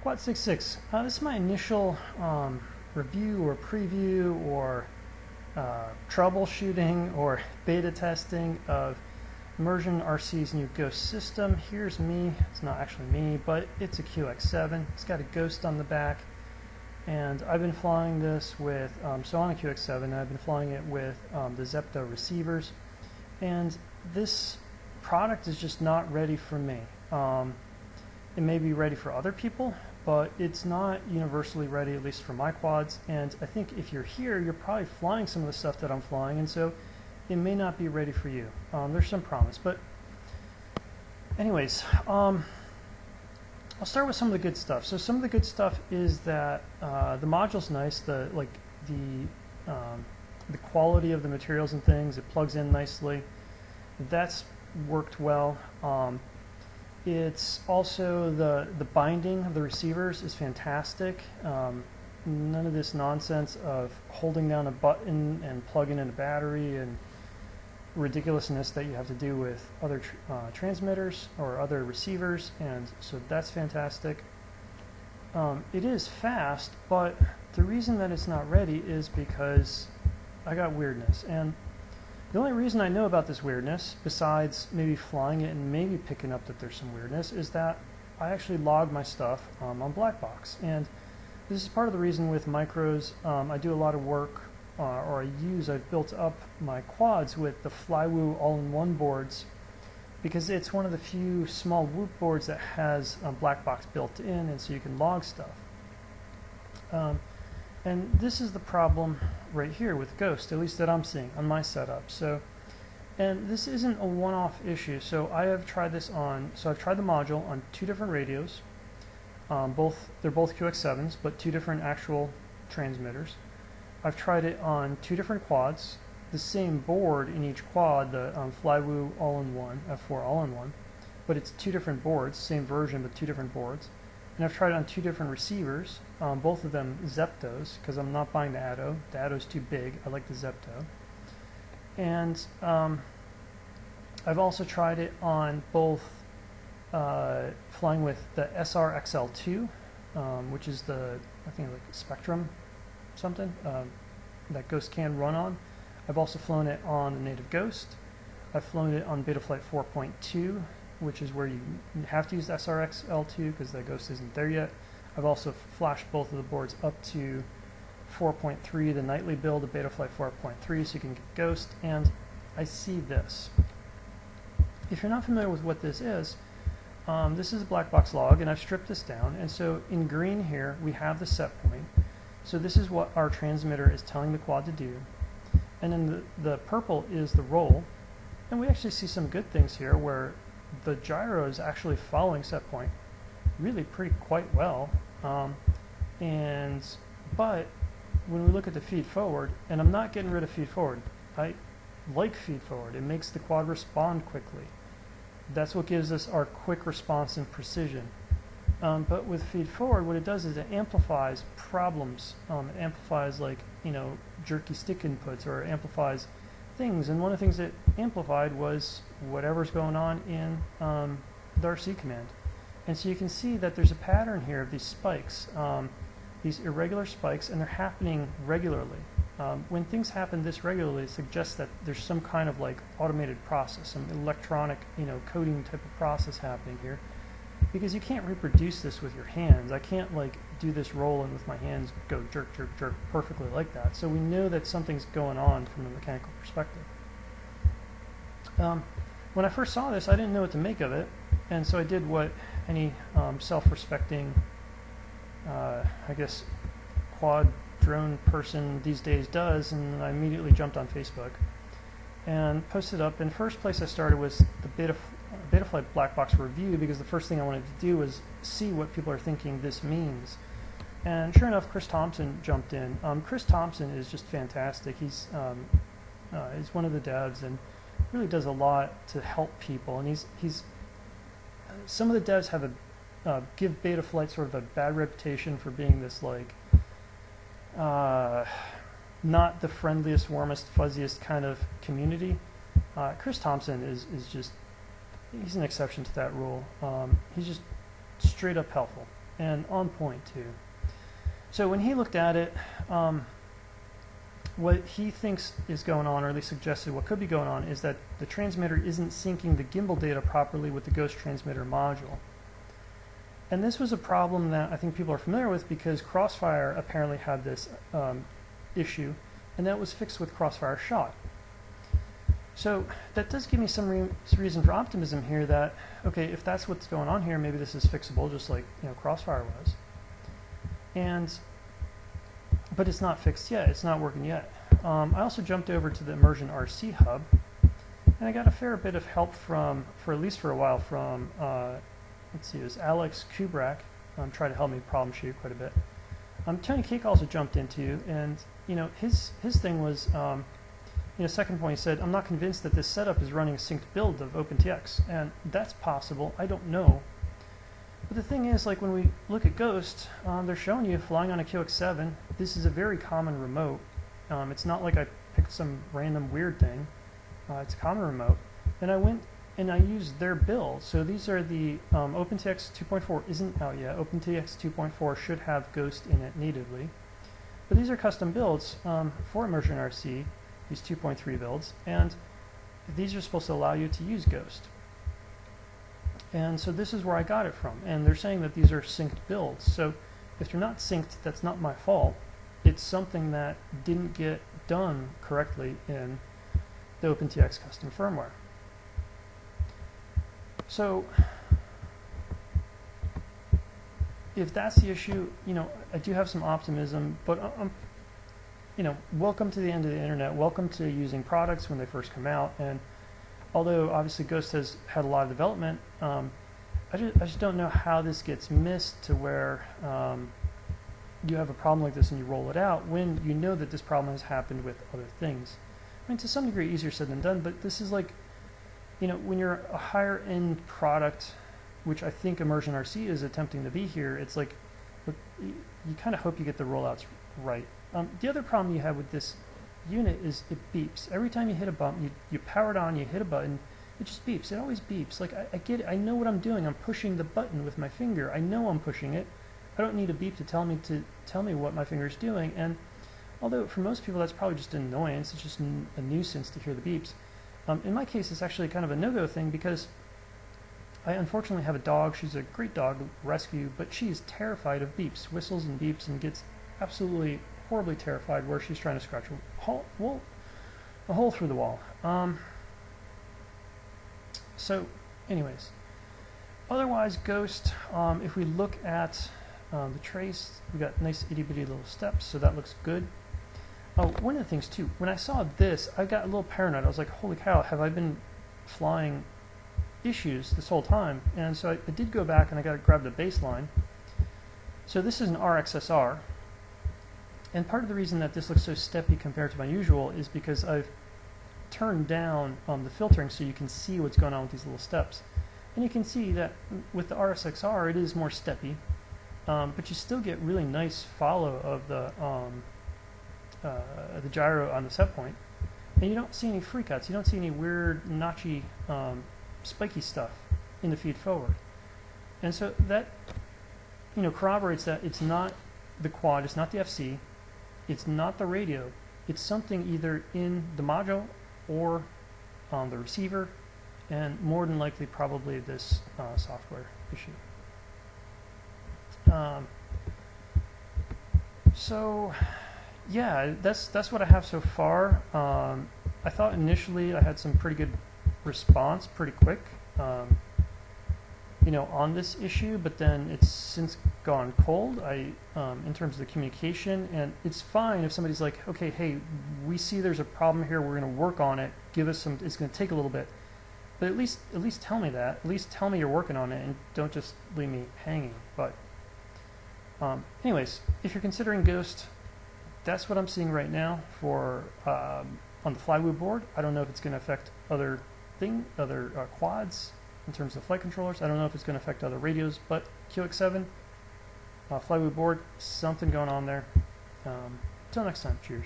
Quad 6.6. This is my initial review or preview or troubleshooting or beta testing of Immersion RC's new Ghost system. Here's me. It's not actually me, but it's a QX7. It's got a Ghost on the back, and I've been flying this with, so on a QX7, I've been flying it with the Zepto receivers, and this product is just not ready for me. It may be ready for other people, but it's not universally ready, at least for my quads. And I think if you're here, you're probably flying some of the stuff that I'm flying, and so it may not be ready for you. There's some promise, but anyways, I'll start with some of the good stuff. So some of the good stuff is that the module's nice. The quality of the materials and things, it plugs in nicely. That's worked well. It's also the binding of the receivers is fantastic. None of this nonsense of holding down a button and plugging in a battery and ridiculousness that you have to do with other transmitters or other receivers, and so that's fantastic. It is fast, but the reason that it's not ready is because I got weirdness, and the only reason I know about this weirdness, besides maybe flying it and maybe picking up that there's some weirdness, is that I actually log my stuff on Blackbox. And this is part of the reason with micros. I do a lot of work, I've built up my quads with the Flywoo all-in-one boards, because it's one of the few small Whoop boards that has Blackbox built in, and so you can log stuff. And this is the problem right here with Ghost, at least that I'm seeing on my setup. So, and this isn't a one-off issue. So I have tried this on, so I've tried the module on two different radios. They're both QX7s, but two different actual transmitters. I've tried it on two different quads, the same board in each quad, the Flywoo all-in-one, F4 all-in-one, but it's two different boards, same version, but two different boards. And I've tried it on two different receivers, both of them Zeptos, because I'm not buying the Atto. The Atto's too big. I like the Zepto. And I've also tried it on both flying with the SR-XL2, which is the, I think, like Spectrum something that Ghost can run on. I've also flown it on the native Ghost. I've flown it on Betaflight 4.2, which is where you have to use the SR-XL2 because the Ghost isn't there yet. I've also flashed both of the boards up to 4.3, the nightly build of Betaflight 4.3, so you can get Ghost, and I see this. If you're not familiar with what this is a black box log, and I've stripped this down, and so in green here we have the set point. So this is what our transmitter is telling the quad to do, and then the purple is the roll, and we actually see some good things here where the gyro is actually following set point really quite well, but when we look at the feed forward, and I'm not getting rid of feed forward, I like feed forward. It makes the quad respond quickly. That's what gives us our quick response and precision. But with feed forward, what it does is it amplifies problems. It amplifies, like, jerky stick inputs, or amplifies things, and one of the things it amplified was whatever's going on in the RC command. And so you can see that there's a pattern here of these spikes, these irregular spikes, and they're happening regularly. When things happen this regularly, it suggests that there's some kind of like automated process, some electronic, coding type of process happening here, because you can't reproduce this with your hands. I can't like do this roll and with my hands go jerk, jerk, jerk perfectly like that. So we know that something's going on from a mechanical perspective. When I first saw this, I didn't know what to make of it, and so I did what any self-respecting, I guess, quad drone person these days does, and I immediately jumped on Facebook and posted up. In the first place I started was the Betaflight black box review, because the first thing I wanted to do was see what people are thinking this means. And sure enough, Chris Thompson jumped in. Chris Thompson is just fantastic. He's one of the devs and really does a lot to help people. And he's some of the devs have give Betaflight sort of a bad reputation for being this like not the friendliest, warmest, fuzziest kind of community. Chris Thompson is just, he's an exception to that rule. He's just straight up helpful. and on point too. So when he looked at it, what he thinks is going on, or at least suggested what could be going on, is that the transmitter isn't syncing the gimbal data properly with the Ghost transmitter module. And this was a problem that I think people are familiar with because Crossfire apparently had this issue, and that was fixed with Crossfire Shot. So that does give me some reason for optimism here that, okay, if that's what's going on here, maybe this is fixable just like Crossfire was. But it's not fixed yet. It's not working yet. I also jumped over to the Immersion RC Hub, and I got a fair bit of help from, for at least for a while, from let's see, it was Alex Kubrak. Tried to help me problem shoot quite a bit. Tony Cake also jumped into, and his thing was, second point, he said, I'm not convinced that this setup is running a synced build of OpenTX, and that's possible. I don't know. But the thing is, like when we look at Ghost, they're showing you flying on a QX7. This is a very common remote. It's not like I picked some random weird thing. It's a common remote. And I went and I used their build. So these are the OpenTX 2.4 isn't out yet. OpenTX 2.4 should have Ghost in it natively. But these are custom builds for ImmersionRC, these 2.3 builds. And these are supposed to allow you to use Ghost. And so this is where I got it from. And they're saying that these are synced builds. So if they're not synced, that's not my fault. It's something that didn't get done correctly in the OpenTX custom firmware. So if that's the issue, I do have some optimism, but welcome to the end of the internet. Welcome to using products when they first come out. And although obviously Ghost has had a lot of development, I just don't know how this gets missed to where you have a problem like this and you roll it out when you know that this problem has happened with other things. I mean, to some degree easier said than done, but this is like, when you're a higher end product, which I think ImmersionRC is attempting to be here, it's like, you kind of hope you get the rollouts right. The other problem you have with this unit is it beeps. Every time you hit a bump, you power it on, you hit a button, it just beeps. It always beeps. Like, I get it. I know what I'm doing. I'm pushing the button with my finger. I know I'm pushing it. I don't need a beep to tell me what my finger is doing. And although for most people that's probably just an annoyance, it's just a nuisance to hear the beeps. In my case, it's actually kind of a no-go thing because I unfortunately have a dog. She's a great dog, rescue, but she is terrified of beeps, whistles and beeps, and gets absolutely horribly terrified where she's trying to scratch a hole through the wall. So anyways, otherwise Ghost, if we look at the trace, we got nice itty bitty little steps, so that looks good. Oh, one of the things too, when I saw this, I got a little paranoid. I was like, holy cow, have I been flying issues this whole time? And so I did go back and I grabbed a baseline. So this is an RXSR. And part of the reason that this looks so steppy compared to my usual is because I've turned down the filtering so you can see what's going on with these little steps. And you can see that with the RSXR it is more steppy, but you still get really nice follow of the gyro on the set point. And you don't see any freakouts. You don't see any weird, notchy, spiky stuff in the feed forward. And so that corroborates that it's not the quad, it's not the FC, it's not the radio, it's something either in the module or on the receiver, and more than likely probably this software issue. So yeah, that's what I have so far. I thought initially I had some pretty good response pretty quick on this issue, but then it's since gone cold in terms of the communication. And it's fine if somebody's like, okay, hey, we see there's a problem here, we're going to work on it, give us some, it's going to take a little bit, but at least tell me that, at least tell me you're working on it and don't just leave me hanging. But anyways, if you're considering Ghost, that's what I'm seeing right now for on the Flywheel board. I don't know if it's going to affect other quads in terms of flight controllers. I don't know if it's going to affect other radios, but QX7 Flywheel board, something going on there. Until next time, cheers.